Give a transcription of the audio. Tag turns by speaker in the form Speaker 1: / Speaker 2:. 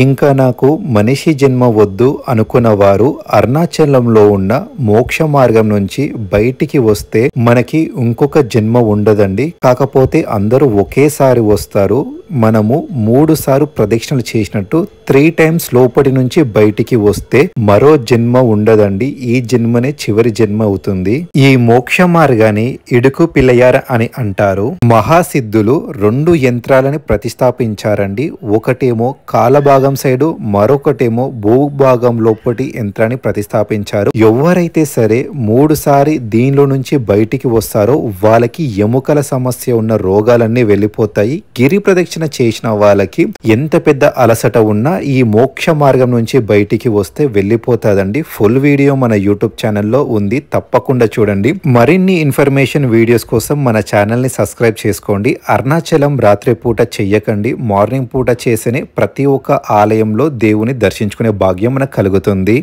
Speaker 1: ఇంకా నాకు మనిషి జన్మ వద్దు అనుకున్న వారు అరుణాచలంలో ఉన్న మోక్ష మార్గం నుంచి బయటికి వస్తే మనకి ఇంకొక జన్మ ఉండదండి. కాకపోతే అందరూ ఒకేసారి వస్తారు. మనము 3 సార్లు ప్రదక్షిణలు చేసినట్టు 3 టైమ్స్ లోపటి నుంచి బయటికి వస్తే మరో జన్మ ఉండదండి. ఈ జన్మనే చివరి జన్మ అవుతుంది. ఈ మోక్ష మార్గాన్ని ఇడుకు పిల్లయార అని అంటారు. మహాసిద్ధులు 2 యంత్రాలని ప్రతిష్టాపించారండి. ఒకటేమో కాలభాగం సైడు, మరొకటేమో భూభాగం లోపటి యంత్రాన్ని ప్రతిష్టాపించారు. ఎవరైతే సరే 3 సారి దీనిలో నుంచి బయటికి వస్తారో వాళ్ళకి ఎముకల సమస్య ఉన్న రోగాలన్నీ వెళ్ళిపోతాయి. గిరి ప్రదక్షిణ చేసిన వాళ్ళకి ఎంత పెద్ద అలసట ఉన్నా ఈ మోక్ష మార్గం నుంచి బయటికి వస్తే వెళ్ళిపోతాదండి. ఫుల్ వీడియో మన యూట్యూబ్ ఛానల్లో ఉంది, తప్పకుండా చూడండి. మరిన్ని ఇన్ఫర్మేషన్ వీడియోస్ కోసం మన ఛానల్ ని సబ్స్క్రైబ్ చేసుకోండి. అరుణాచలం రాత్రి పూట చెయ్యకండి, మార్నింగ్ పూట చేసేనే ప్రతి ఒక్క ఆలయంలో దేవుని దర్శించుకునే భాగ్యం మనకు కలుగుతుంది.